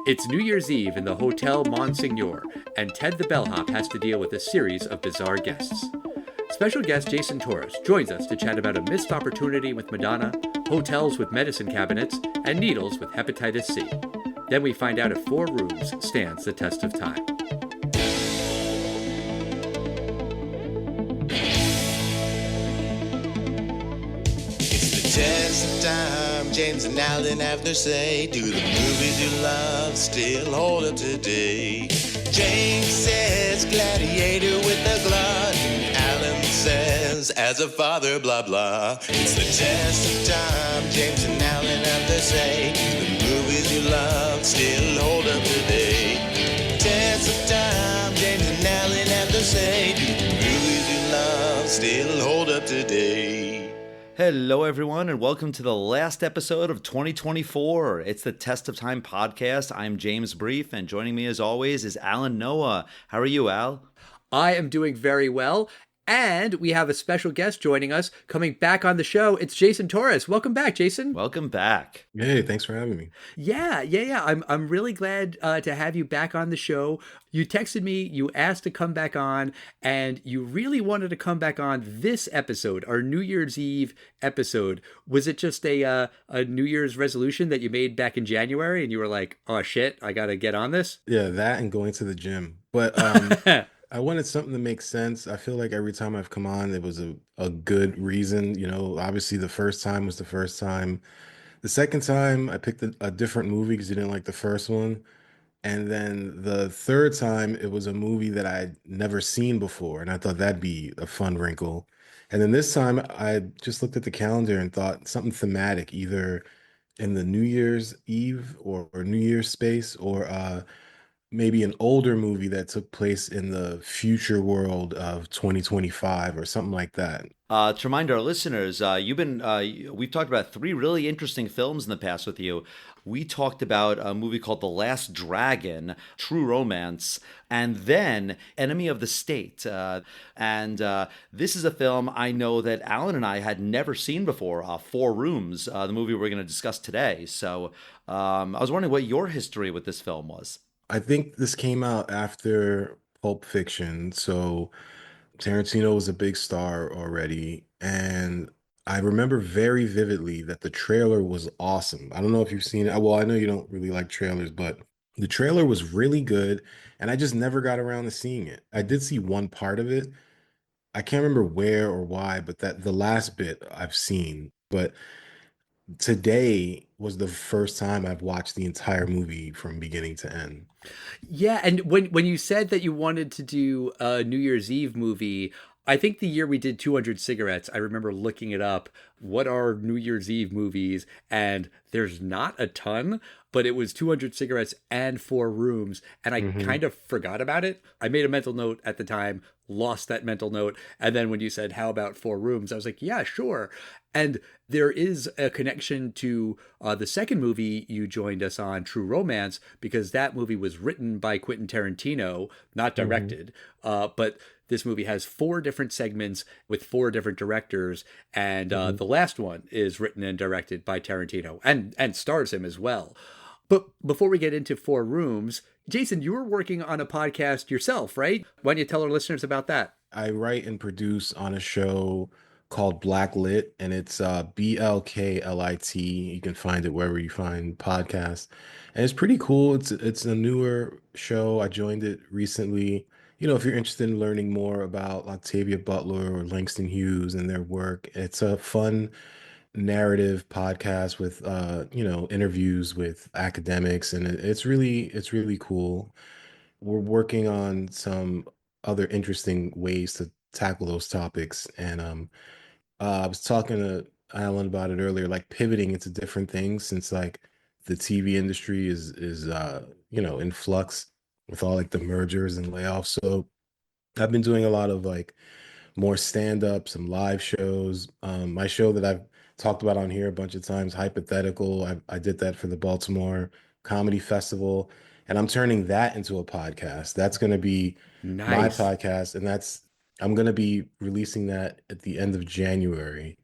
It's New Year's Eve in the Hotel Mon Signor, and Ted the bellhop has to deal with a series of bizarre guests. Special guest Jason Torres joins us to chat about a missed opportunity with Madonna, hotels with medicine cabinets, and needles with hepatitis C. Then we find out if 4 Rooms stands the test of time. Test of time, James and Alan have their say. Do the movies you love still hold up today? James says gladiator with a glut. Alan says as a father, blah blah. It's the test of time, James and Alan have their say. Do the movies you love still hold up today? Test of time, James and Alan have their say. Do the movies you love still hold up today? Hello, everyone, and welcome to the last episode of 2024. It's the Test of Time podcast. I'm James Brief, and joining me as always is Alan Noah. How are you, Al? I am doing very well, and we have a special guest joining us, coming back on the show. It's Jason Torres. Welcome back, Jason. Welcome back. Hey, thanks for having me. Yeah. I'm really glad to have you back on the show. You texted me, you asked to come back on, and you really wanted to come back on this episode, our New Year's Eve episode. Was it just a New Year's resolution that you made back in January, and you were like, oh shit, I got to get on this? Yeah, that and going to the gym. But I wanted something to make sense. I feel like every time I've come on, it was a good reason. You know, obviously the first time was the first time. The second time, I picked a different movie because you didn't like the first one. And then the third time, it was a movie that I'd never seen before. And I thought that'd be a fun wrinkle. And then this time, I just looked at the calendar and thought something thematic, either in the New Year's Eve or New Year's space, or maybe an older movie that took place in the future world of 2025 or something like that. To remind our listeners, we've talked about 3 really interesting films in the past with you. We talked about a movie called The Last Dragon, True Romance, and then Enemy of the State. This is a film I know that Alan and I had never seen before, 4 Rooms, the movie we're going to discuss today. So I was wondering what your history with this film was. I think this came out after Pulp Fiction, so Tarantino was a big star already, and I remember very vividly that the trailer was awesome. I don't know if you've seen it. Well, I know you don't really like trailers, but the trailer was really good, and I just never got around to seeing it. I did see one part of it. I can't remember where or why, but that the last bit I've seen. But today was the first time I've watched the entire movie from beginning to end. Yeah, and when you said that you wanted to do a New Year's Eve movie, I think the year we did 200 Cigarettes, I remember looking it up. What are New Year's Eve movies? And there's not a ton, but it was 200 Cigarettes and 4 Rooms, and I kind of forgot about it. I made a mental note at the time, lost that mental note, and then when you said, how about 4 Rooms? I was like, yeah, sure. And there is a connection to the second movie you joined us on, True Romance, because that movie was written by Quentin Tarantino, not directed. But this movie has 4 different segments with 4 different directors, and the last one is written and directed by Tarantino and stars him as well. But before we get into 4 Rooms, Jason, you were working on a podcast yourself, right? Why don't you tell our listeners about that? I write and produce on a show called Black Lit, and it's BLKLIT. You can find it wherever you find podcasts, and it's pretty cool. It's a newer show. I joined it recently. You know, if you're interested in learning more about Octavia Butler or Langston Hughes and their work, it's a fun narrative podcast with interviews with academics, and it's really cool. We're working on some other interesting ways to tackle those topics, and I was talking to Alan about it earlier, like pivoting into different things, since like the TV industry is in flux with all like the mergers and layoffs. So I've been doing a lot of like more stand-up, some live shows. My show that I've talked about on here a bunch of times, Hypothetical. I did that for the Baltimore Comedy Festival, and I'm turning that into a podcast. That's going to be my Nice. podcast, and I'm going to be releasing that at the end of January.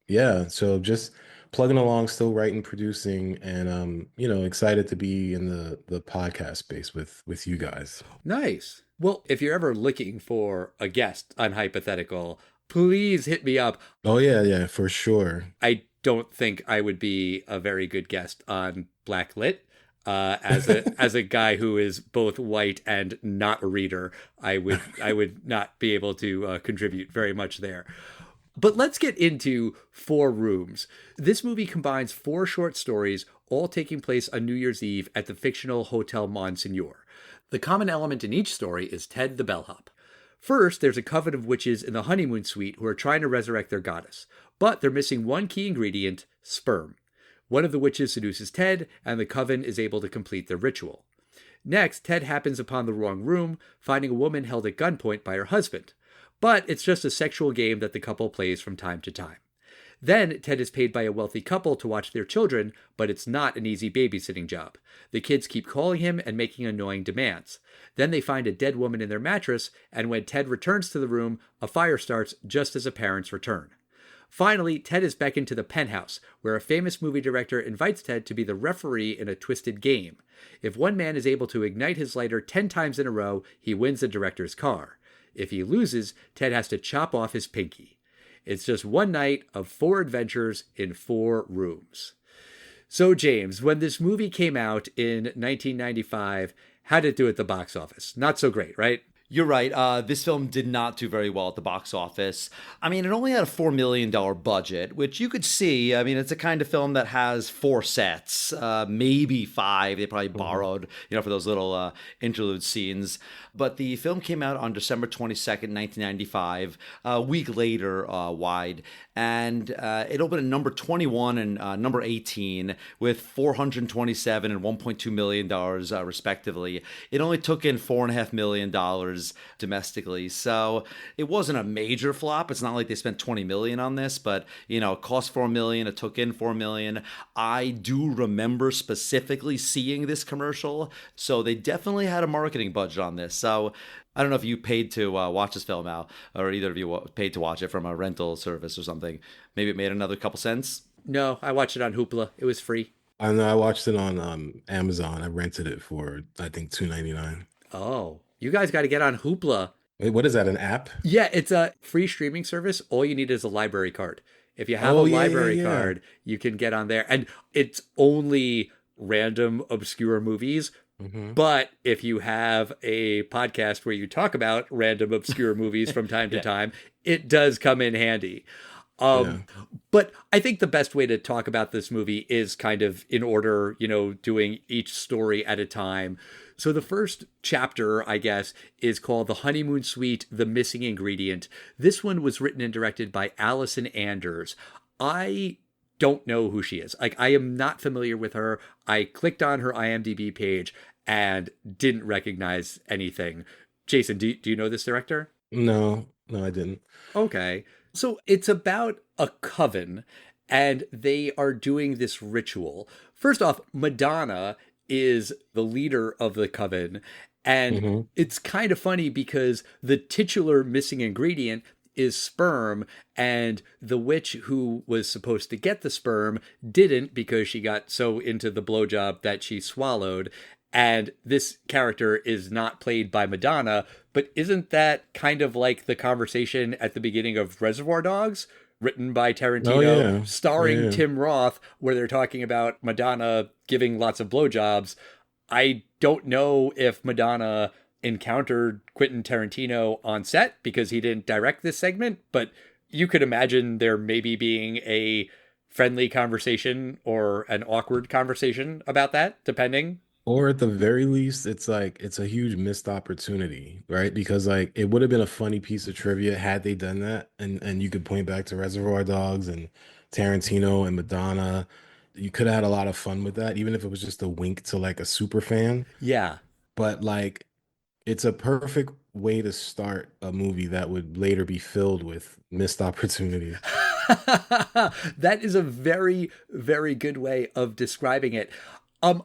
Yeah, so just plugging along, still writing, producing, and excited to be in the podcast space with you guys. Nice. Well, if you're ever looking for a guest on Hypothetical, please hit me up. Oh yeah, yeah, for sure. I don't think I would be a very good guest on Blacklit. As a guy who is both white and not a reader, I would not be able to contribute very much there. But let's get into Four Rooms. This movie combines four short stories, all taking place on New Year's Eve at the fictional Hotel Mon Signor. The common element in each story is Ted the bellhop. First, there's a coven of witches in the honeymoon suite who are trying to resurrect their goddess, but they're missing one key ingredient, sperm. One of the witches seduces Ted, and the coven is able to complete their ritual. Next, Ted happens upon the wrong room, finding a woman held at gunpoint by her husband. But it's just a sexual game that the couple plays from time to time. Then, Ted is paid by a wealthy couple to watch their children, but it's not an easy babysitting job. The kids keep calling him and making annoying demands. Then they find a dead woman in their mattress, and when Ted returns to the room, a fire starts just as the parents return. Finally, Ted is beckoned to the penthouse, where a famous movie director invites Ted to be the referee in a twisted game. If one man is able to ignite his lighter 10 times in a row, he wins the director's car. If he loses, Ted has to chop off his pinky. It's just one night of four adventures in four rooms. So, James, when this movie came out in 1995, how did it do at the box office? Not so great, right? You're right. This film did not do very well at the box office. I mean, it only had a $4 million budget, which you could see. I mean, it's a kind of film that has four sets, maybe five. They probably borrowed, for those little interlude scenes. But the film came out on December 22nd, 1995, a week later wide. And it opened at number 21 and number 18 with $427 and $1.2 million, respectively. It only took in $4.5 million domestically. So it wasn't a major flop. It's not like they spent $20 million on this, but, it cost $4 million. It took in $4 million. I do remember specifically seeing this commercial. So they definitely had a marketing budget on this. So I don't know if you paid to watch this film, Al, or either of you paid to watch it from a rental service or something. Maybe it made another couple cents. No, I watched it on Hoopla. It was free. I know I watched it on Amazon. I rented it for I think $2.99. Oh, you guys got to get on Hoopla. Wait, what is that? An app? Yeah, it's a free streaming service. All you need is a library card. If you have a library card, you can get on there. And it's only random, obscure movies. But if you have a podcast where you talk about random, obscure movies from time to time, it does come in handy. But I think the best way to talk about this movie is kind of in order, doing each story at a time. So the first chapter, I guess, is called The Honeymoon Suite, The Missing Ingredient. This one was written and directed by Allison Anders. I don't know who she is. Like, I am not familiar with her. I clicked on her IMDb page and didn't recognize anything. Jason, do you know this director? No, I didn't. Okay. So it's about a coven, and they are doing this ritual. First off, Madonna is the leader of the coven, and it's kind of funny because the titular missing ingredient is sperm, and the witch who was supposed to get the sperm didn't because she got so into the blowjob that she swallowed. And this character is not played by Madonna, but isn't that kind of like the conversation at the beginning of Reservoir Dogs, written by Tarantino, starring Tim Roth, where they're talking about Madonna giving lots of blowjobs? I don't know if Madonna encountered Quentin Tarantino on set because he didn't direct this segment, but you could imagine there maybe being a friendly conversation or an awkward conversation about that, depending. Or at the very least, it's a huge missed opportunity, right? Because it would have been a funny piece of trivia had they done that, and you could point back to Reservoir Dogs and Tarantino and Madonna. You could have had a lot of fun with that, even if it was just a wink to a super fan. Yeah. But it's a perfect way to start a movie that would later be filled with missed opportunities. That is a very, very good way of describing it.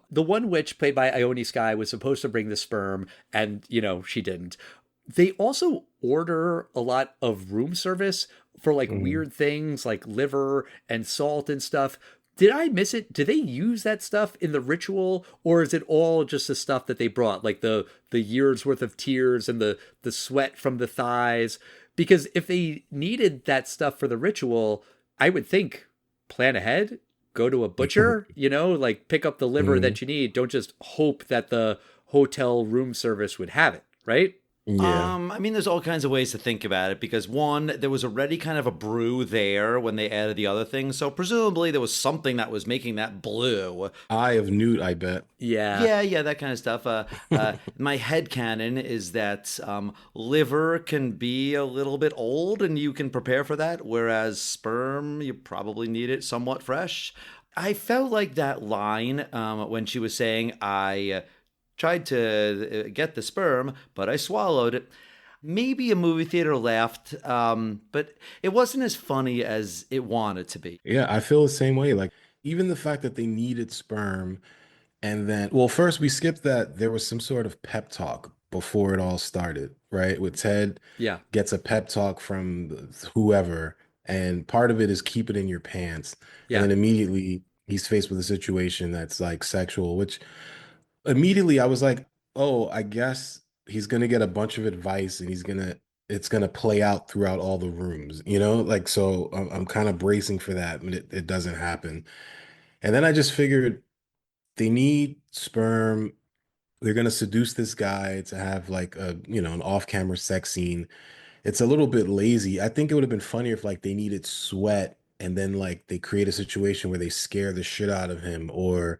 The one witch played by Ione Skye was supposed to bring the sperm, and, she didn't. They also order a lot of room service for weird things like liver and salt and stuff. Did I miss it? Do they use that stuff in the ritual, or is it all just the stuff that they brought, like the year's worth of tears and the sweat from the thighs? Because if they needed that stuff for the ritual, I would think plan ahead, go to a butcher, like pick up the liver Mhm. that you need. Don't just hope that the hotel room service would have it, right? Yeah. I mean, there's all kinds of ways to think about it because one, there was already kind of a brew there when they added the other things. So presumably there was something that was making that blue. Eye of Newt, I bet. Yeah. Yeah, that kind of stuff. My headcanon is that liver can be a little bit old and you can prepare for that, whereas sperm, you probably need it somewhat fresh. I felt like that line when she was saying, I tried to get the sperm, but I swallowed it. Maybe a movie theater laughed, but it wasn't as funny as it wanted to be. Yeah, I feel the same way. Like, even the fact that they needed sperm, and then, well, first we skipped that there was some sort of pep talk before it all started, right? With Ted Yeah. gets a pep talk from whoever, and part of it is keep it in your pants. And Yeah. then immediately he's faced with a situation that's like sexual, which immediately I was like, oh, I guess he's gonna get a bunch of advice and it's gonna play out throughout all the rooms, Like, so I'm kind of bracing for that, but it doesn't happen. And then I just figured they need sperm. They're gonna seduce this guy to have like an off-camera sex scene. It's a little bit lazy. I think it would have been funnier if like they needed sweat and then like they create a situation where they scare the shit out of him, or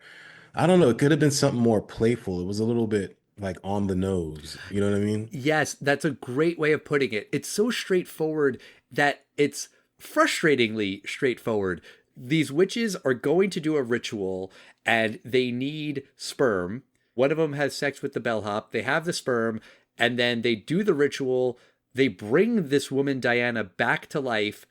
I don't know. It could have been something more playful. It was a little bit like on the nose. You know what I mean? Yes, that's a great way of putting it. It's so straightforward that it's frustratingly straightforward. These witches are going to do a ritual and they need sperm. One of them has sex with the bellhop. They have the sperm and then they do the ritual. They bring this woman, Diana, back to life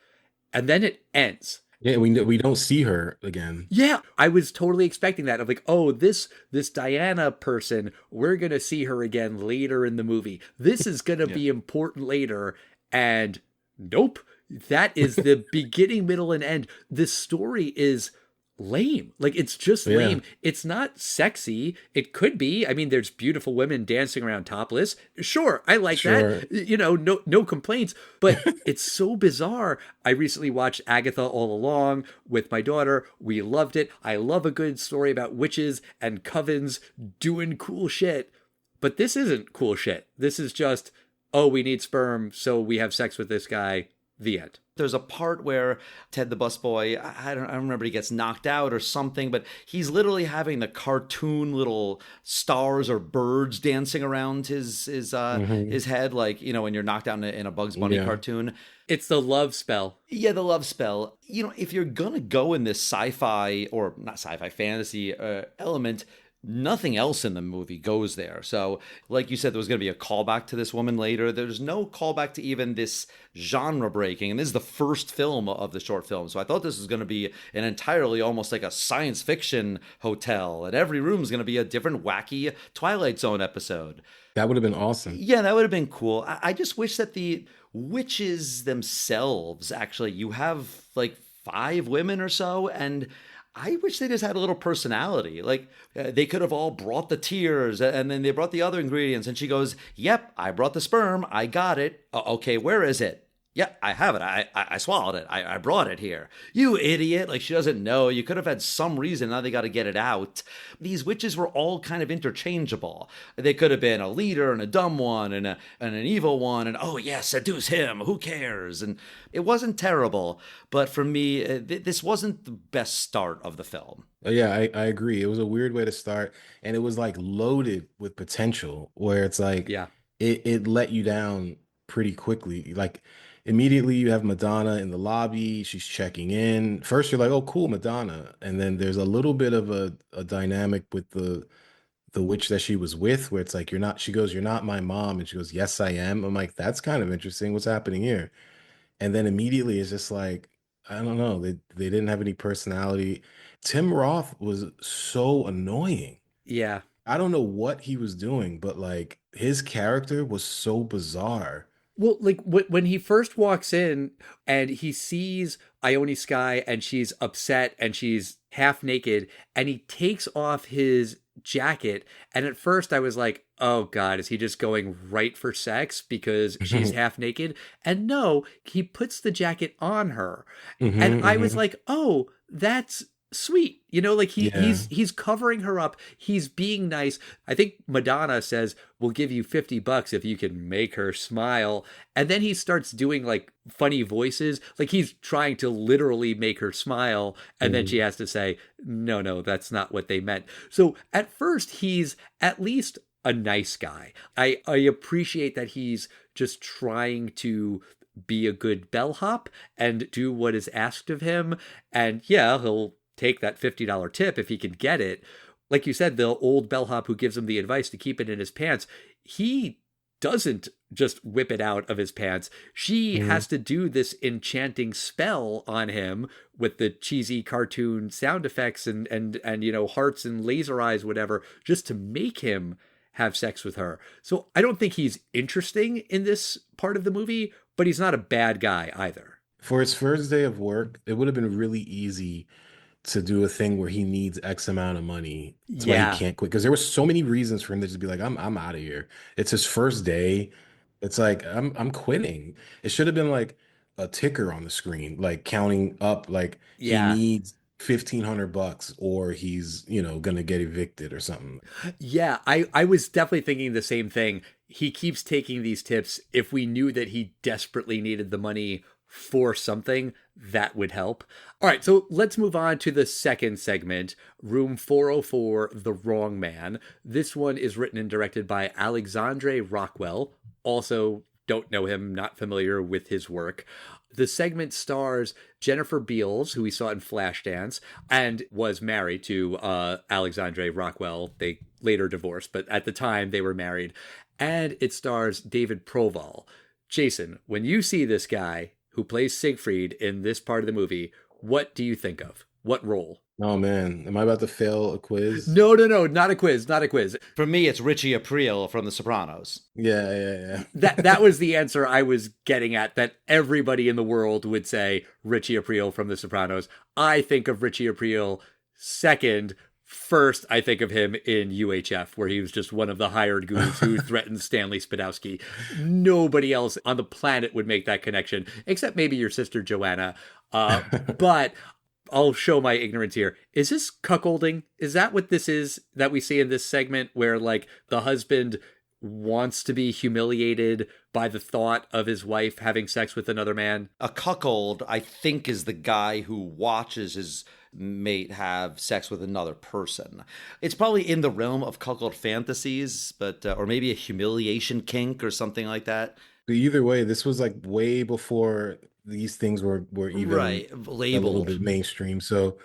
and then it ends. Yeah, we don't see her again. Yeah, I was totally expecting that. Of like, oh, this Diana person, we're gonna see her again later in the movie. This is gonna Yeah. be important later, and nope, that is the beginning, middle, and end. This story is lame. Like it's just Yeah, lame. It's not sexy. It could be. I mean, there's beautiful women dancing around topless. Sure, I like sure. that. No complaints. But it's so bizarre. I recently watched Agatha All Along with my daughter. We loved it. I love a good story about witches and covens doing cool shit. But this isn't cool shit. This is just, oh, we need sperm, so we have sex with this guy. The end. There's a part where Ted the busboy, I don't remember, he gets knocked out or something, but he's literally having the cartoon little stars or birds dancing around Hmm. his head, like when you're knocked out in a Bugs Bunny Yeah. cartoon. It's the love spell. Yeah, the love spell. If you're gonna go in this sci-fi or not sci-fi fantasy element, nothing else in the movie goes there. So, like you said, there was going to be a callback to this woman later. There's no callback to even this genre breaking. And this is the first film of the short film. So I thought this was going to be an entirely almost like a science fiction hotel. And every room is going to be a different wacky Twilight Zone episode. That would have been awesome. Yeah, that would have been cool. I just wish that the witches themselves, actually, you have like 5 women or so, and I wish they just had a little personality. Like they could have all brought the tears and then they brought the other ingredients. And she goes, yep, I brought the sperm. I got it. Okay, where is it? Yeah, I have it. I swallowed it. I brought it here. You idiot. Like she doesn't know. You could have had some reason. Now they got to get it out. These witches were all kind of interchangeable. They could have been a leader and a dumb one and an evil one. And oh, yeah, seduce him. Who cares? And it wasn't terrible. But for me, this wasn't the best start of the film. Yeah, I agree. It was a weird way to start, and it was like loaded with potential where it's like Yeah. it let you down pretty quickly. Like immediately you have Madonna in the lobby, she's checking in. First you're like, oh cool, Madonna. And then there's a little bit of a dynamic with the witch that she was with, where it's like you're not, she goes, you're not my mom, and she goes, yes, I am. I'm like, that's kind of interesting. What's happening here? And then immediately it's just like, I don't know, they didn't have any personality. Tim Roth was so annoying. Yeah. I don't know what he was doing, but like his character was so bizarre. Well, like when he first walks in and he sees Ione Sky and she's upset and she's half naked and he takes off his jacket. And at first I was like, oh God, is he just going right for sex because she's Hmm. half naked? And no, he puts the jacket on her. And I was Hmm. like, oh, that's sweet. You know, like Yeah. he's covering her up. He's being nice. I think Madonna says, we'll give you $50 if you can make her smile. And then he starts doing like funny voices. Like he's trying to literally make her smile. And then she Mhm. has to say, no, no, that's not what they meant. So at first, he's at least a nice guy. I appreciate that he's just trying to be a good bellhop and do what is asked of him. And yeah, he'll take that $50 tip if he can get it. Like you said, the old bellhop who gives him the advice to keep it in his pants, he doesn't just whip it out of his pants. She has Mhm. to do this enchanting spell on him with the cheesy cartoon sound effects and you know hearts and laser eyes whatever just to make him have sex with her. So I don't think he's interesting in this part of the movie, but he's not a bad guy either. For his first day of work, it would have been really easy to do a thing where he needs X amount of money. That's why he Yeah. can't quit. Because there were so many reasons for him to just be like, I'm out of here. It's his first day. It's like I'm quitting. It should have been like a ticker on the screen, like counting up, like he Yeah. needs $1,500 or he's, gonna get evicted or something. Yeah, I was definitely thinking the same thing. He keeps taking these tips. If we knew that he desperately needed the money for something, that would help. All right, so let's move on to the second segment, Room 404, The Wrong Man. This one is written and directed by Alexandre Rockwell. Also, don't know him, not familiar with his work. The segment stars Jennifer Beals, who we saw in Flashdance, and was married to Alexandre Rockwell. They later divorced, but at the time they were married. And it stars David Proval. Jason, when you see this guy who plays Siegfried in this part of the movie, what do you think of? What role? Oh man, am I about to fail a quiz? No, no, no, not a quiz, not a quiz. For me, it's Richie Aprile from The Sopranos. Yeah, yeah, That was the answer I was getting at, that everybody in the world would say Richie Aprile from The Sopranos. I think of Richie Aprile second. First, I think of him in UHF, where he was just one of the hired goons who threatened Stanley Spadowski. Nobody else on the planet would make that connection, except maybe your sister Joanna. yeah. But I'll show my ignorance here. Is this cuckolding? Is that what this is that we see in this segment where like the husband wants to be humiliated by the thought of his wife having sex with another man? A cuckold, I think, is the guy who watches his mate have sex with another person. It's probably in the realm of cuckold fantasies, but or maybe a humiliation kink or something like that. But either way, this was like way before these things were even Right, a little labeled. bit mainstream. So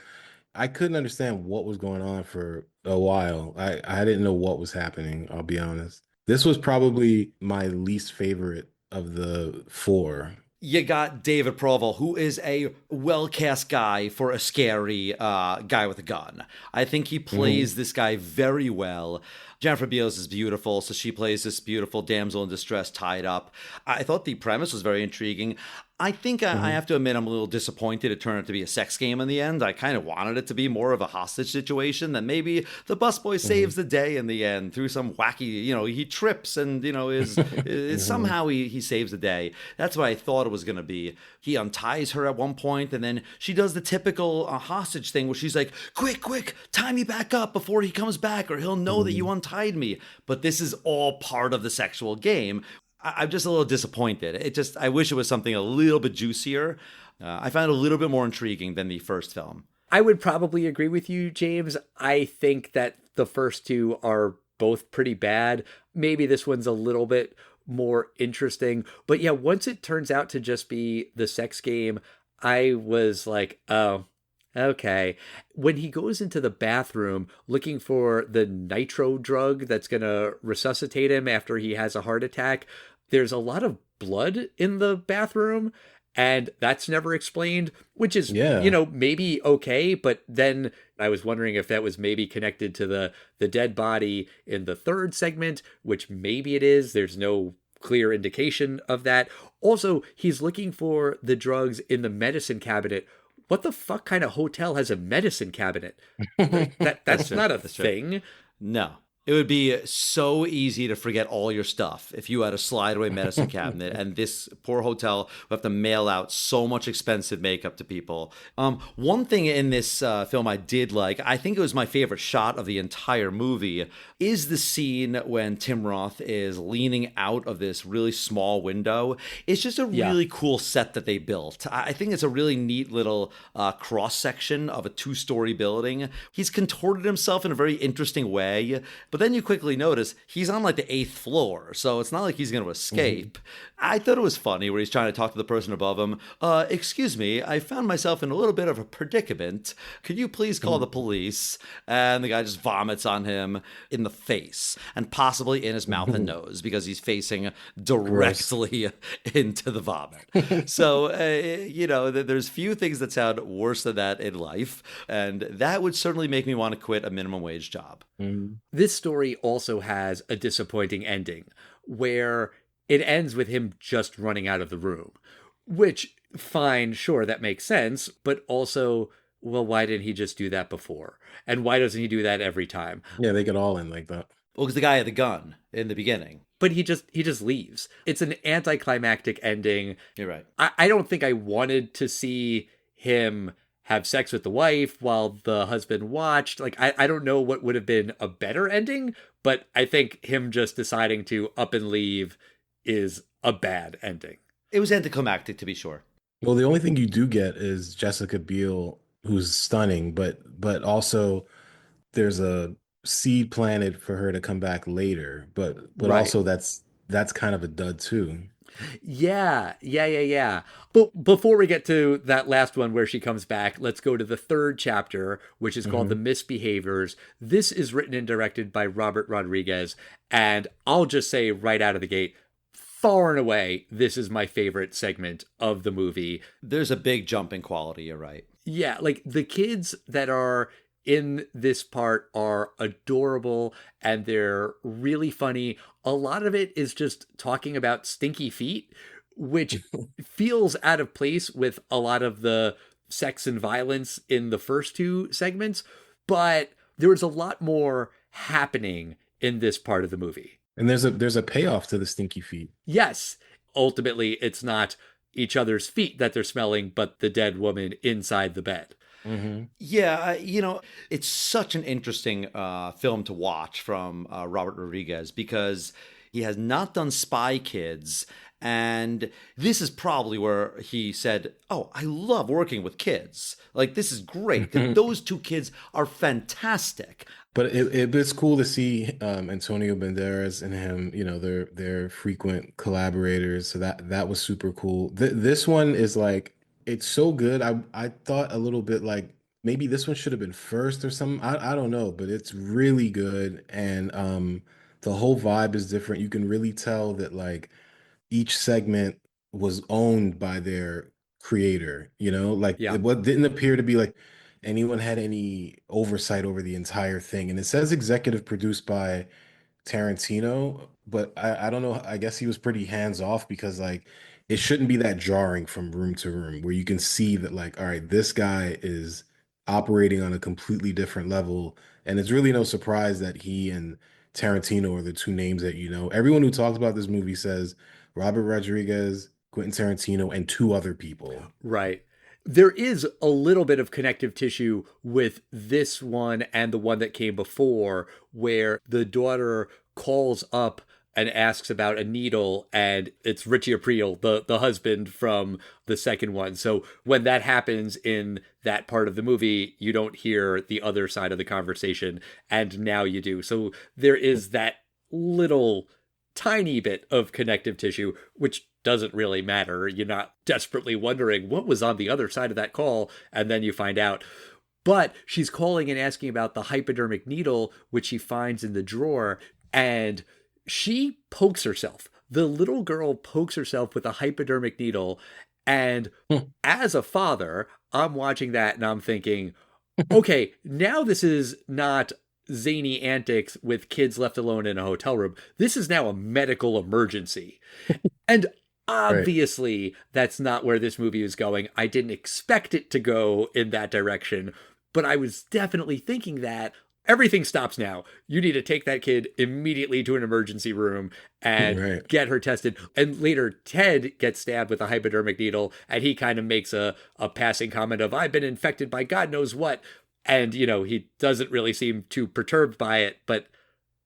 I couldn't understand what was going on for a while. I didn't know what was happening, I'll be honest. This was probably my least favorite of the four. You got David Proval, who is a well-cast guy for a scary guy with a gun. I think he plays this guy very well. Jennifer Beals is beautiful, so she plays this beautiful damsel in distress tied up. I thought the premise was very intriguing. I think I have to admit I'm a little disappointed it turned out to be a sex game in the end. I kind of wanted it to be more of a hostage situation, that maybe the busboy saves the day in the end through some wacky, he trips and, is somehow he saves the day. That's what I thought it was going to be. He unties her at one point and then she does the typical hostage thing where she's like, quick, tie me back up before he comes back or he'll know that you untied me. But this is all part of the sexual game. I'm just a little disappointed. I wish it was something a little bit juicier. I found it a little bit more intriguing than the first film. I would probably agree with you, James. I think that the first two are both pretty bad. Maybe this one's a little bit more interesting. But yeah, once it turns out to just be the sex game, I was like, oh, okay. When he goes into the bathroom looking for the nitro drug that's going to resuscitate him after he has a heart attack, there's a lot of blood in the bathroom and that's never explained, which is, Yeah. maybe okay. But then I was wondering if that was maybe connected to the dead body in the third segment, which maybe it is. There's no clear indication of that. Also, he's looking for the drugs in the medicine cabinet. What the fuck kind of hotel has a medicine cabinet? Like That's that's true. not a That's true. thing. No. It would be so easy to forget all your stuff if you had a slide away medicine cabinet, and this poor hotel would have to mail out so much expensive makeup to people. One thing in this film I did like, I think it was my favorite shot of the entire movie, is the scene when Tim Roth is leaning out of this really small window. It's just a really cool set that they built. I think it's a really neat little cross section of a 2-story building. He's contorted himself in a very interesting way. But then you quickly notice he's on like the 8th floor, so it's not like he's going to escape. I thought it was funny where he's trying to talk to the person above him. Excuse me, I found myself in a little bit of a predicament. Could you please call the police? And the guy just vomits on him in the face and possibly in his mouth and nose because he's facing directly into the vomit. So, there's few things that sound worse than that in life. And that would certainly make me want to quit a minimum wage job. This story also has a disappointing ending where it ends with him just running out of the room, which, fine, sure, that makes sense, but also, well, why didn't he just do that before? And why doesn't he do that every time? Yeah, they get all in like that. Well, because the guy had the gun in the beginning. But he just leaves. It's an anticlimactic ending. You're right. I don't think I wanted to see him have sex with the wife while the husband watched. Like, I don't know what would have been a better ending, but I think him just deciding to up and leave is a bad ending. It was anticlimactic, to be sure. Well, the only thing you do get is Jessica Biel, who's stunning, but also there's a seed planted for her to come back later, but Right. also that's kind of a dud too. Yeah. But before we get to that last one where she comes back, let's go to the 3rd chapter, which is called The Misbehaviors. This is written and directed by Robert Rodriguez, and I'll just say right out of the gate, far and away, this is my favorite segment of the movie. There's a big jump in quality, you're right. Yeah, like the kids that are in this part are adorable and they're really funny. A lot of it is just talking about stinky feet, which feels out of place with a lot of the sex and violence in the first 2 segments, but there's a lot more happening in this part of the movie. And there's a payoff to the stinky feet. Yes, ultimately it's not each other's feet that they're smelling, but the dead woman inside the bed. Yeah, it's such an interesting film to watch from Robert Rodriguez because he has not done Spy Kids. And this is probably where he said, oh, I love working with kids. Like, this is great. Those 2 kids are fantastic. But it's cool to see Antonio Banderas and him, they're frequent collaborators. So that was super cool. This one is like, it's so good. I thought a little bit like maybe this one should have been first or something. I don't know, but it's really good. And the whole vibe is different. You can really tell that like each segment was owned by their creator, like what didn't appear to be like anyone had any oversight over the entire thing. And it says executive produced by Tarantino, but I don't know. I guess he was pretty hands off because like it shouldn't be that jarring from room to room where you can see that like, all right, this guy is operating on a completely different level. And it's really no surprise that he and Tarantino are the 2 names that everyone who talks about this movie says Robert Rodriguez, Quentin Tarantino, and 2 other people. Right. There is a little bit of connective tissue with this one and the one that came before, where the daughter calls up and asks about a needle, and it's Richie Aprile, the husband from the second one. So when that happens in that part of the movie, you don't hear the other side of the conversation, and now you do. So there is that little tiny bit of connective tissue, which doesn't really matter. You're not desperately wondering what was on the other side of that call, and then you find out. But she's calling and asking about the hypodermic needle, which she finds in the drawer, and she pokes herself. The little girl pokes herself with a hypodermic needle, and as a father, I'm watching that and I'm thinking, okay, now this is not zany antics with kids left alone in a hotel room. This is now a medical emergency. And Right. obviously, that's not where this movie is going. I didn't expect it to go in that direction, but I was definitely thinking that everything stops now. You need to take that kid immediately to an emergency room and Right. get her tested. And later, Ted gets stabbed with a hypodermic needle, and he kind of makes a passing comment of, I've been infected by God knows what. And, he doesn't really seem too perturbed by it. But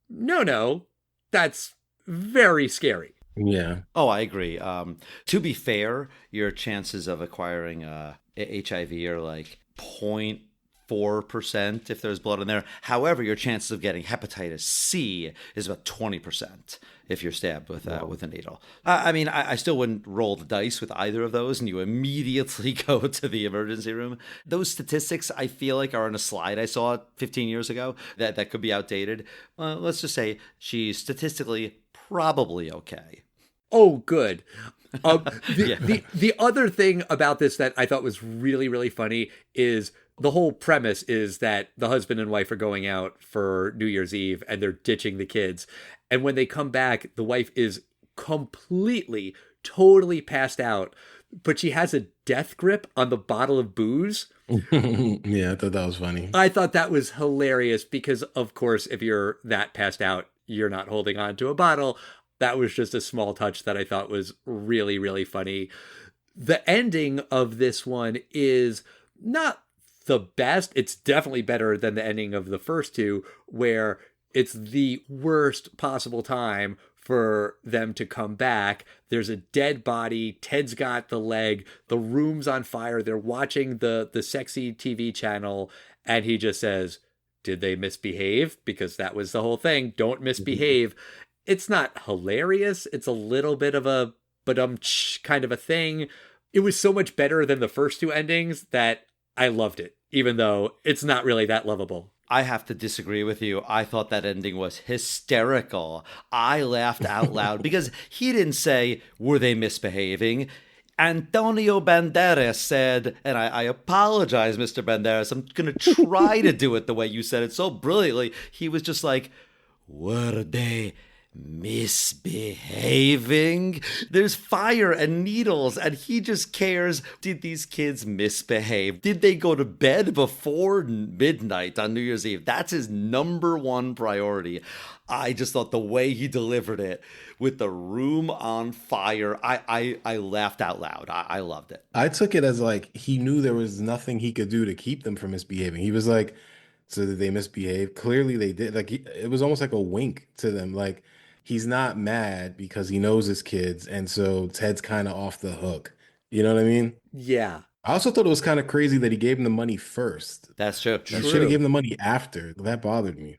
no, that's very scary. Yeah. Oh, I agree. To be fair, your chances of acquiring HIV are like 0.4% if there's blood in there. However, your chances of getting hepatitis C is about 20% if you're stabbed with a needle. I mean, I still wouldn't roll the dice with either of those, and you immediately go to the emergency room. Those statistics, I feel like, are on a slide I saw 15 years ago that could be outdated. Let's just say she's statistically probably okay. Oh, good. Yeah. The other thing about this that I thought was really, really funny is the whole premise is that the husband and wife are going out for New Year's Eve and they're ditching the kids. And when they come back, the wife is completely, totally passed out, but she has a death grip on the bottle of booze. Yeah, I thought that was funny. I thought that was hilarious because, of course, if you're that passed out, you're not holding on to a bottle. That was just a small touch that I thought was really, really funny. The ending of this one is not the best. It's definitely better than the ending of the first two, where it's the worst possible time for them to come back. There's a dead body. Ted's got the leg. The room's on fire. They're watching the sexy TV channel. And he just says, did they misbehave? Because that was the whole thing. Don't misbehave. It's not hilarious. It's a little bit of a kind of a thing. It was so much better than the first two endings that I loved it, even though it's not really that lovable. I have to disagree with you. I thought that ending was hysterical. I laughed out loud because he didn't say, were they misbehaving? Antonio Banderas said, and I apologize, Mr. Banderas, I'm going to try to do it the way you said it so brilliantly. He was just like, were they misbehaving? There's fire and needles, and he just cares. Did these kids misbehave? Did they go to bed before midnight on New Year's Eve? That's his number one priority. I just thought the way he delivered it with the room on fire, I laughed out loud. I loved it. I took it as like he knew there was nothing he could do to keep them from misbehaving. He was like, so did they misbehave? Clearly they did. Like it was almost like a wink to them. Like he's not mad because he knows his kids, and so Ted's kind of off the hook. You know what I mean? Yeah. I also thought it was kind of crazy that he gave him the money first. That's true. He should have given the money after. That bothered me.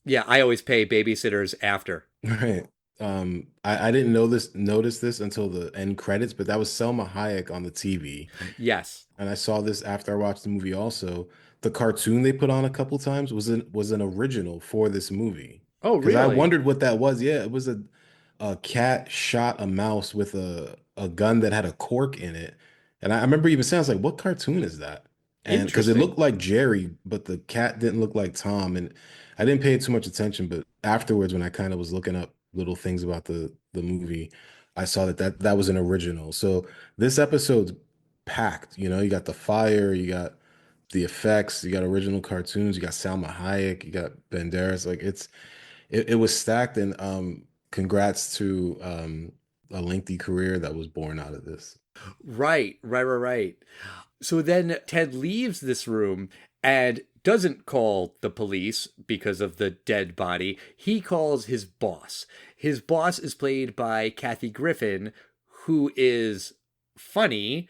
Yeah, I always pay babysitters after. Right. I didn't notice this until the end credits, but that was Selma Hayek on the TV. Yes. And I saw this after I watched the movie also. The cartoon they put on a couple times was an original for this movie. Oh, Because I really? wondered what that was. Yeah, it was a cat shot a mouse with a gun that had a cork in it. And I remember even saying, I was like, what cartoon is that? And because it Interesting. looked like Jerry, but the cat didn't look like Tom. And I didn't pay too much attention, but afterwards, when I kind of was looking up little things about the movie, I saw that was an original. So this episode's packed. You know, you got the fire, you got the effects, you got original cartoons, you got Salma Hayek, you got Banderas. Like it was stacked, and congrats to a lengthy career that was born out of this. Right. So then Ted leaves this room and doesn't call the police because of the dead body. He calls his boss. His boss is played by Kathy Griffin, who is funny,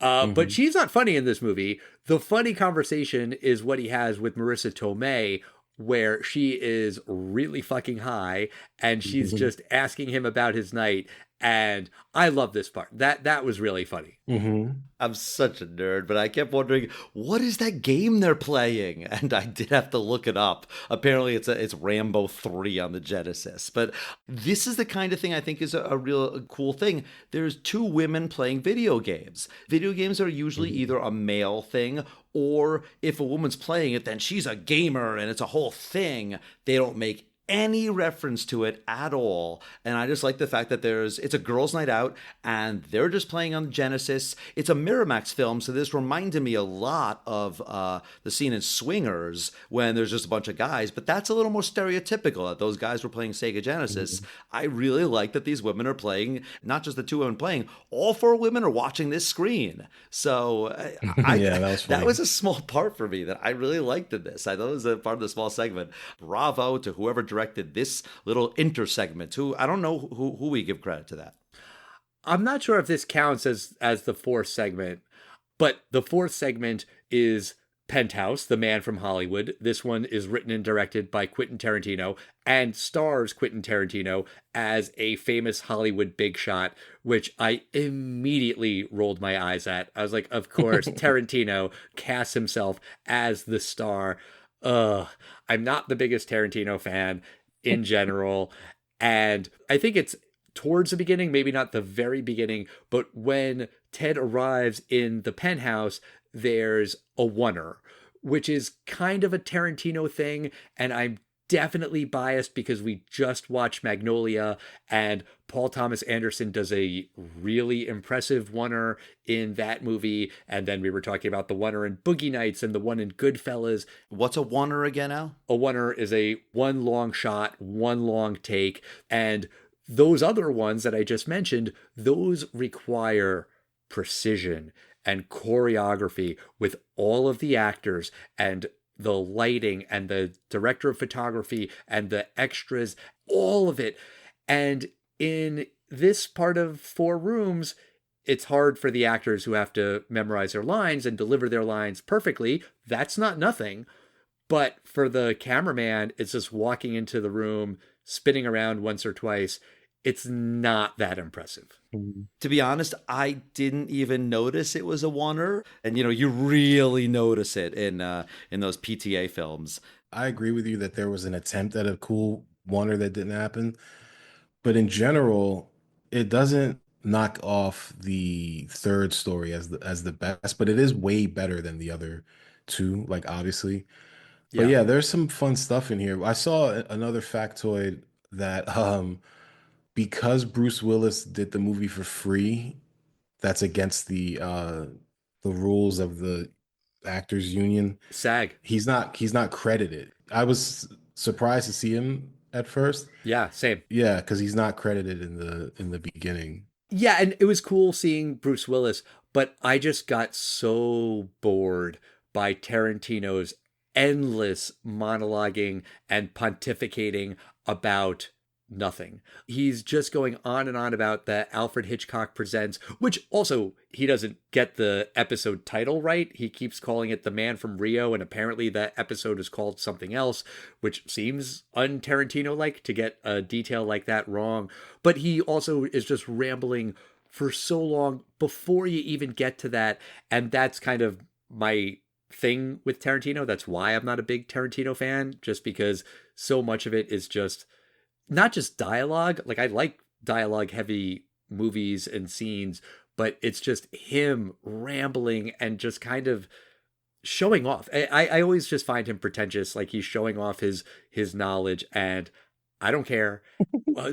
but she's not funny in this movie. The funny conversation is what he has with Marissa Tomei, where she is really fucking high and she's just asking him about his night. And I love this part. That was really funny. Hmm. I'm such a nerd, but I kept wondering, what is that game they're playing? And I did have to look it up. Apparently, it's Rambo 3 on the Genesis. But this is the kind of thing I think is a real cool thing. There's two women playing video games. Video games are usually either a male thing, or if a woman's playing it, then she's a gamer and it's a whole thing. They don't make any reference to it at all. And I just like the fact that it's a girls' night out and they're just playing on Genesis. It's a Miramax film, so this reminded me a lot of the scene in Swingers when there's just a bunch of guys, but that's a little more stereotypical that those guys were playing Sega Genesis. I really like that these women are playing, not just the two women playing, all four women are watching this screen. So Yeah, that was funny. that was a small part for me that I really liked in this. I thought it was a part of the small segment. Bravo to whoever directed this little intersegment. Who I don't know who we give credit to that. I'm not sure if this counts as the fourth segment, but the fourth segment is Penthouse, The Man from Hollywood. This one is written and directed by Quentin Tarantino and stars Quentin Tarantino as a famous Hollywood big shot, which I immediately rolled my eyes at. I was like, of course, Tarantino casts himself as the star. I'm not the biggest Tarantino fan in general. And I think it's towards the beginning, maybe not the very beginning, but when Ted arrives in the penthouse, there's a oneer, which is kind of a Tarantino thing. And I'm definitely biased because we just watched Magnolia and Paul Thomas Anderson does a really impressive oneer in that movie. And then we were talking about the oneer in Boogie Nights and the one in Goodfellas. What's a oneer again, Al? A oneer is a one long shot, one long take. And those other ones that I just mentioned, those require precision and choreography with all of the actors and the lighting and the director of photography and the extras, all of it. And in this part of Four Rooms, it's hard for the actors who have to memorize their lines and deliver their lines perfectly. That's not nothing. But for the cameraman, it's just walking into the room, spinning around once or twice. It's not that impressive. To be honest, I didn't even notice it was a oneer. And you really notice it in those PTA films. I agree with you that there was an attempt at a cool oneer that didn't happen. But in general, it doesn't knock off the third story as the best, but it is way better than the other two, like obviously. But yeah, there's some fun stuff in here. I saw another factoid that because Bruce Willis did the movie for free, that's against the rules of the actors union. SAG. He's not credited. I was surprised to see him at first. Yeah, same. Yeah, because he's not credited in the beginning. Yeah, and it was cool seeing Bruce Willis, but I just got so bored by Tarantino's endless monologuing and pontificating about nothing. He's just going on and on about the Alfred Hitchcock Presents, which also he doesn't get the episode title right. He keeps calling it The Man from Rio, and apparently that episode is called something else, which seems un-Tarantino-like to get a detail like that wrong. But he also is just rambling for so long before you even get to that, and that's kind of my thing with Tarantino. That's why I'm not a big Tarantino fan, just because so much of it is just not just dialogue. Like, I like dialogue heavy movies and scenes, but it's just him rambling and just kind of showing off. I always just find him pretentious, like he's showing off his knowledge, and I don't care.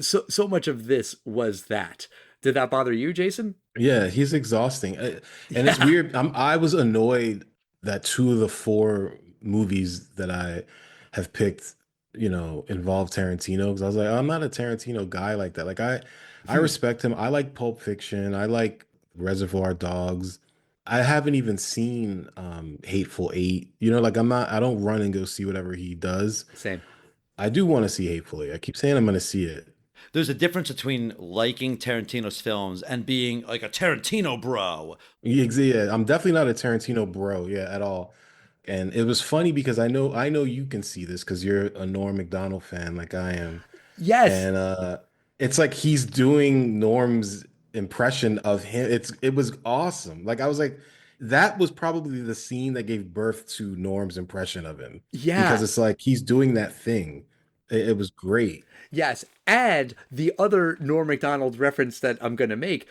So much of this was that. Did that bother you, Jason? Yeah, he's exhausting. And it's weird. I was annoyed that two of the four movies that I have picked, involve Tarantino, because I was like, I'm not a Tarantino guy like that. Like I respect him. I like Pulp Fiction. I like Reservoir Dogs. I haven't even seen Hateful Eight. I don't run and go see whatever he does. Same. I do want to see Hateful Eight. I keep saying I'm going to see it. There's a difference between liking Tarantino's films and being like a Tarantino bro. Yeah, I'm definitely not a Tarantino bro, at all. And it was funny because I know you can see this because you're a Norm Macdonald fan like I am. Yes. And It's like he's doing Norm's impression of him. It was awesome. Like I was like, that was probably the scene that gave birth to Norm's impression of him because Yeah. it's like he's doing that thing. It was great. Yes. And the other Norm MacDonald reference that I'm going to make,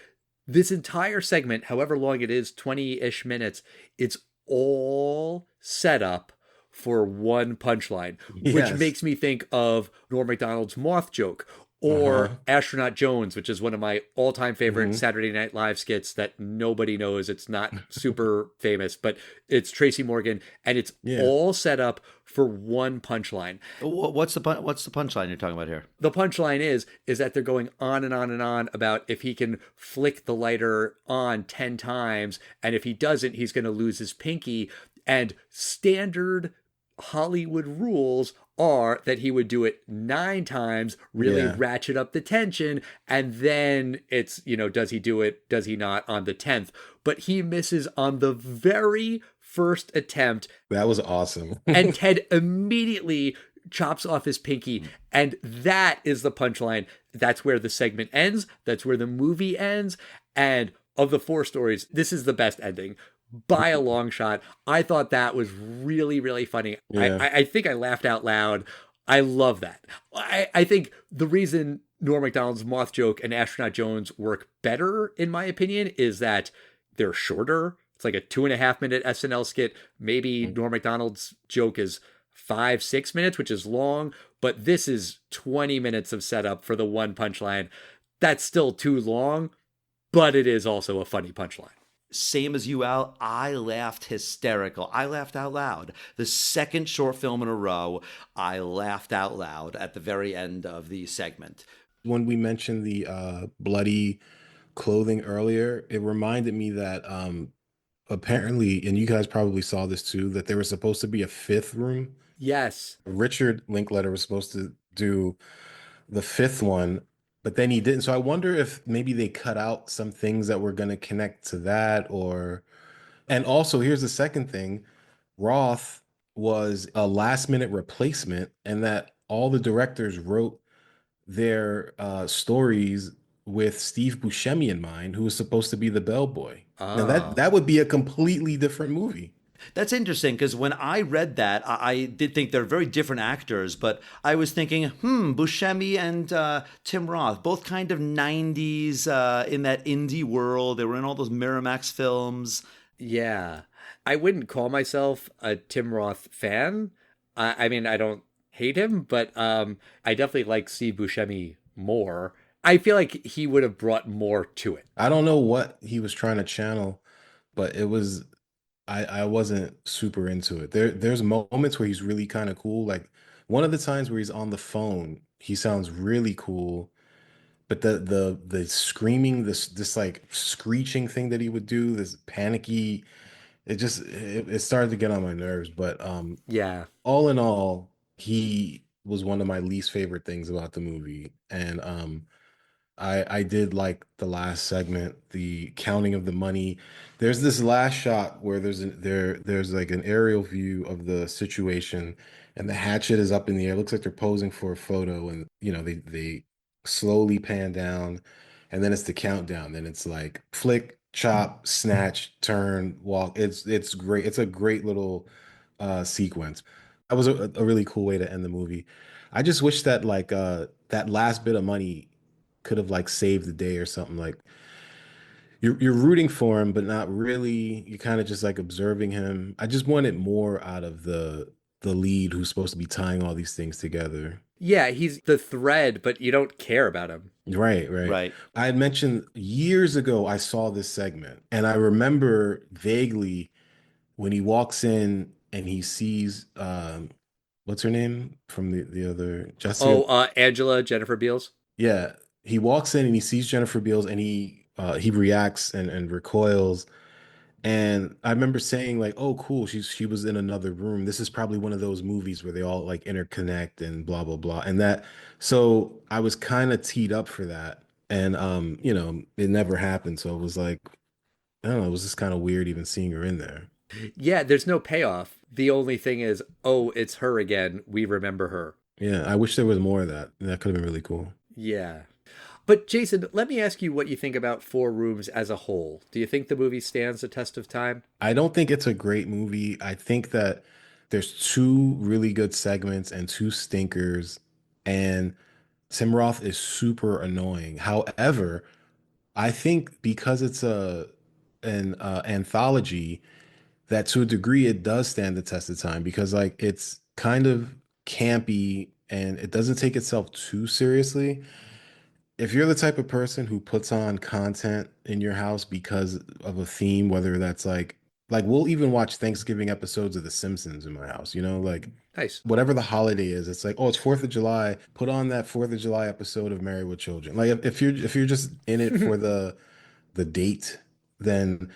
this entire segment, however long it is, 20-ish minutes, it's all set up for one punchline, which Yes. makes me think of Norm MacDonald's moth joke or Uh-huh. Astronaut Jones, which is one of my all-time favorite Hmm. Saturday Night Live skits that nobody knows. It's not super famous, but it's Tracy Morgan, and it's Yeah. all set up for one punchline. What's the punchline you're talking about here? The punchline is that they're going on and on and on about if he can flick the lighter on 10 times, and if he doesn't, he's going to lose his pinky. And standard Hollywood rules are that he would do it 9 times, really Yeah. ratchet up the tension, and then it's, does he do it, does he not on the 10th? But he misses on the very first attempt, That was awesome. and Ted immediately chops off his pinky. And that is the punchline. That's where the segment ends. That's where the movie ends. And of the four stories, this is the best ending by a long shot. I thought that was really, really funny. Yeah. I think I laughed out loud. I love that. I think the reason Norm MacDonald's moth joke and Astronaut Jones work better, in my opinion, is that they're shorter. It's like a 2.5 minute SNL skit. Maybe Norm MacDonald's joke is 5, 6 minutes, which is long, but this is 20 minutes of setup for the one punchline. That's still too long, but it is also a funny punchline. Same as you, Al. I laughed hysterical. I laughed out loud. The second short film in a row, I laughed out loud at the very end of the segment. When we mentioned the bloody clothing earlier, it reminded me that apparently, and you guys probably saw this too, that there was supposed to be a fifth room. Yes. Richard Linkletter was supposed to do the fifth one, but then he didn't. So I wonder if maybe they cut out some things that were going to connect to that, or. And also, here's the second thing: Roth was a last minute replacement, and that all the directors wrote their stories with Steve Buscemi in mind, who was supposed to be the bellboy. Now Oh. that would be a completely different movie. That's interesting because when I read that, I did think they're very different actors, but I was thinking, Buscemi and Tim Roth, both kind of 90s in that indie world. They were in all those Miramax films. Yeah. I wouldn't call myself a Tim Roth fan. I mean, I don't hate him, but I definitely like Steve Buscemi more. I feel like he would have brought more to it. I don't know what he was trying to channel, but it was I wasn't super into it. There's moments where he's really kind of cool. Like one of the times where he's on the phone, he sounds really cool. But the screaming, this like screeching thing that he would do, this panicky, it started to get on my nerves. But Yeah. all in all, he was one of my least favorite things about the movie. And I did like the last segment, the counting of the money. There's this last shot where there's like an aerial view of the situation, and the hatchet is up in the air. It looks like they're posing for a photo, and they slowly pan down, and then it's the countdown. Then it's like flick, chop, snatch, turn, walk. It's great. It's a great little sequence. That was a really cool way to end the movie. I just wish that like that last bit of money could have like saved the day or something. Like you're rooting for him, but not really. You're kind of just like observing him. I just wanted more out of the lead who's supposed to be tying all these things together. Yeah, he's the thread, but you don't care about him. Right, right. Right. I had mentioned years ago I saw this segment, and I remember vaguely when he walks in and he sees what's her name from the other Jessica. Oh, Angela, Jennifer Beals. Yeah, he walks in and he sees Jennifer Beals and he reacts and recoils. And I remember saying like, "Oh, cool, she was in another room. This is probably one of those movies where they all like interconnect and blah blah blah." And that, so I was kind of teed up for that, and it never happened. So it was like, I don't know, it was just kind of weird even seeing her in there. Yeah, there's no payoff. The only thing is, oh, it's her again. We remember her. Yeah, I wish there was more of that. That could have been really cool. Yeah. But Jason, let me ask you what you think about Four Rooms as a whole. Do you think the movie stands the test of time? I don't think it's a great movie. I think that there's two really good segments and two stinkers, and Tim Roth is super annoying. However, I think because it's an anthology, that to a degree it does stand the test of time because like it's kind of campy and it doesn't take itself too seriously. If you're the type of person who puts on content in your house because of a theme, whether that's like we'll even watch Thanksgiving episodes of The Simpsons in my house, like Nice. whatever the holiday is, it's like, oh, it's 4th of July, put on that 4th of July episode of Married with Children. Like if you're just in it for the date, then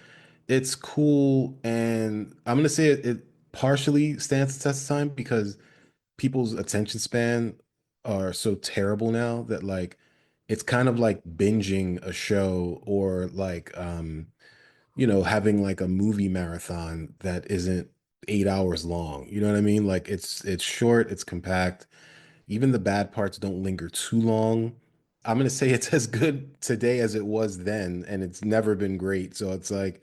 it's cool. And I'm gonna say it partially stands the test of time because people's attention span are so terrible now that like it's kind of like binging a show or like having like a movie marathon that isn't 8 hours long. You know what I mean? Like it's short, it's compact. Even the bad parts don't linger too long. I'm gonna say it's as good today as it was then, and it's never been great. So it's like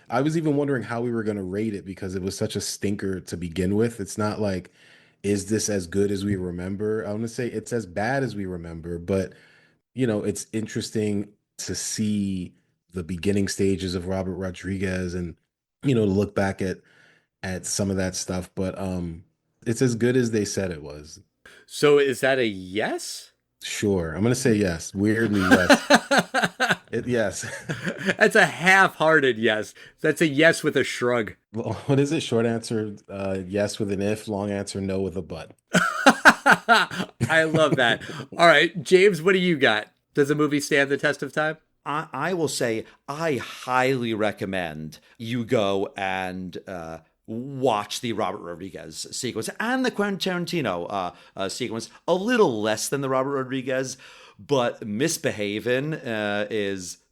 I was even wondering how we were gonna rate it because it was such a stinker to begin with. It's not like, is this as good as we remember? I'm gonna say it's as bad as we remember, but it's interesting to see the beginning stages of Robert Rodriguez and to look back at some of that stuff, but it's as good as they said it was. So is that a yes? Sure. I'm gonna say yes. Weirdly, yes. Yes. That's a half-hearted yes. That's a yes with a shrug. Well, what is it? Short answer, yes with an if. Long answer, no with a but. I love that. All right, James, what do you got? Does the movie stand the test of time? I will say I highly recommend you go and watch the Robert Rodriguez sequence and the Quentin Tarantino sequence. A little less than the Robert Rodriguez, but Misbehavin'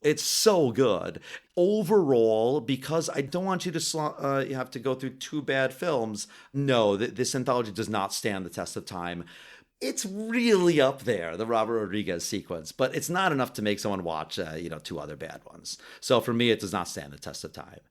it's so good. Overall, because I don't want you to you have to go through two bad films, no, this anthology does not stand the test of time. It's really up there, the Robert Rodriguez sequence, but it's not enough to make someone watch, two other bad ones. So for me, it does not stand the test of time.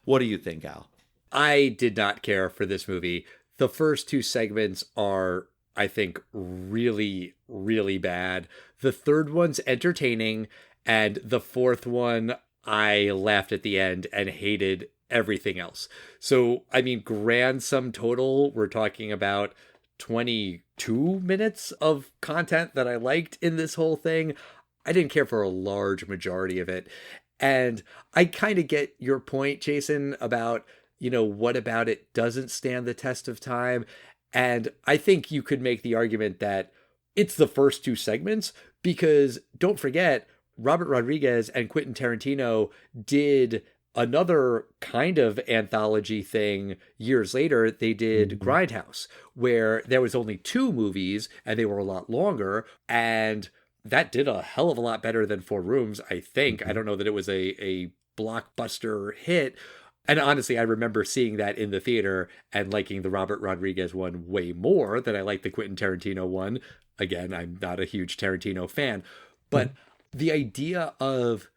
What do you think, Al? I did not care for this movie. The first two segments are, I think, really, really bad. The third one's entertaining, and the fourth one, I laughed at the end and hated everything else. So, I mean, grand sum total, we're talking about 22 minutes of content that I liked in this whole thing. I didn't care for a large majority of it. And I kind of get your point, Jason, about, what about it doesn't stand the test of time. And I think you could make the argument that it's the first two segments because don't forget, Robert Rodriguez and Quentin Tarantino did another kind of anthology thing years later. They did Grindhouse, where there was only two movies and they were a lot longer. And that did a hell of a lot better than Four Rooms, I think. I don't know that it was a blockbuster hit. And honestly, I remember seeing that in the theater and liking the Robert Rodriguez one way more than I liked the Quentin Tarantino one. Again, I'm not a huge Tarantino fan. But the idea of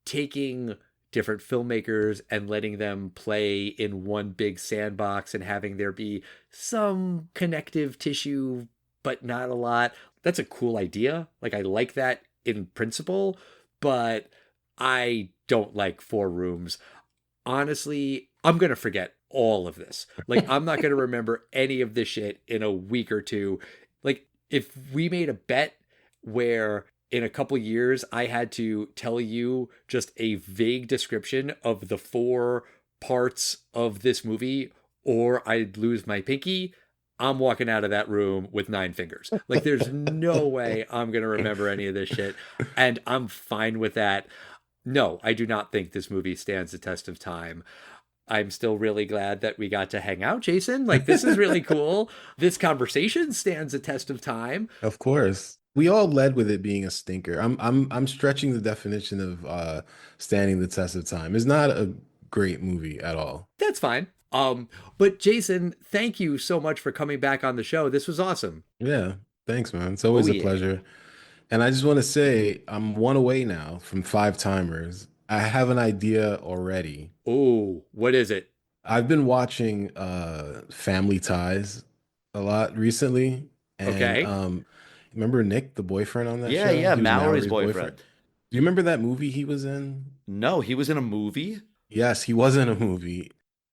taking different filmmakers and letting them play in one big sandbox and having there be some connective tissue, but not a lot. That's a cool idea. Like, I like that in principle, but I don't like Four Rooms. Honestly, I'm going to forget all of this. Like, I'm not going to remember any of this shit in a week or two. Like, if we made a bet where in a couple years, I had to tell you just a vague description of the four parts of this movie, or I'd lose my pinky, I'm walking out of that room with 9 fingers. Like, there's no way I'm going to remember any of this shit. And I'm fine with that. No, I do not think this movie stands the test of time. I'm still really glad that we got to hang out, Jason. Like, this is really cool. This conversation stands a test of time. Of course. We all led with it being a stinker. I'm stretching the definition of standing the test of time. It's not a great movie at all. That's fine. But Jason, thank you so much for coming back on the show. This was awesome. Yeah, thanks, man. It's always a pleasure. And I just want to say I'm one away now from five timers. I have an idea already. Oh, what is it? I've been watching Family Ties a lot recently. And Okay. remember Nick, the boyfriend on that Yeah, show? yeah, He was Mallory's Mallory's boyfriend. boyfriend. Do you remember that movie he was in? No, he was in a movie. Yes, he was in a movie.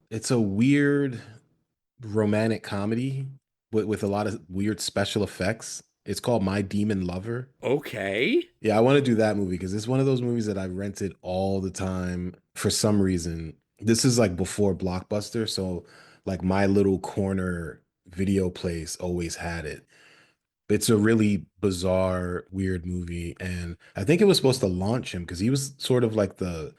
It's a weird romantic comedy with a lot of weird special effects. It's called My Demon Lover. Okay. Yeah, I want to do that movie because it's one of those movies that I rented all the time for some reason. This is like before Blockbuster, so like my little corner video place always had it. It's a really bizarre, weird movie, and I think it was supposed to launch him because he was sort of like the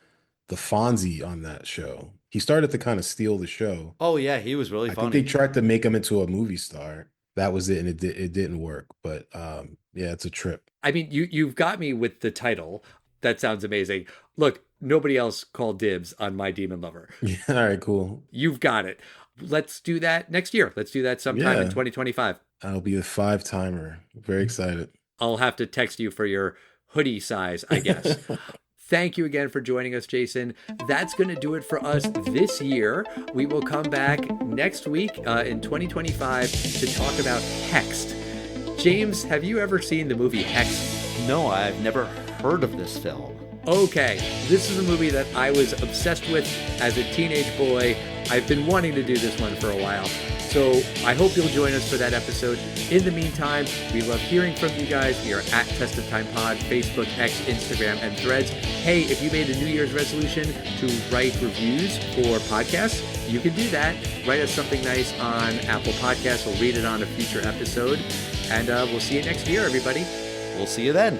Fonzie on that show. He started to kind of steal the show. Oh yeah, he was really I think they funny. tried to make him into a movie star. That was it, and it didn't work. But yeah, it's a trip. I mean, you've got me with the title. That sounds amazing. Look, nobody else called dibs on My Demon Lover. Yeah, all right, cool. You've got it. Let's do that next year. Let's do that sometime in Yeah, 2025. I'll be a five timer. Very excited. I'll have to text you for your hoodie size, I guess. Thank you again for joining us, Jason. That's going to do it for us this year. We will come back next week in 2025 to talk about Hexed. James, have you ever seen the movie Hexed? No, I've never heard of this film. Okay, this is a movie that I was obsessed with as a teenage boy. I've been wanting to do this one for a while. So I hope you'll join us for that episode. In the meantime, we love hearing from you guys. We are at Test of Time Pod, Facebook, X, Instagram, and Threads. Hey, if you made a New Year's resolution to write reviews for podcasts, you can do that. Write us something nice on Apple Podcasts. We'll read it on a future episode. And we'll see you next year, everybody. We'll see you then.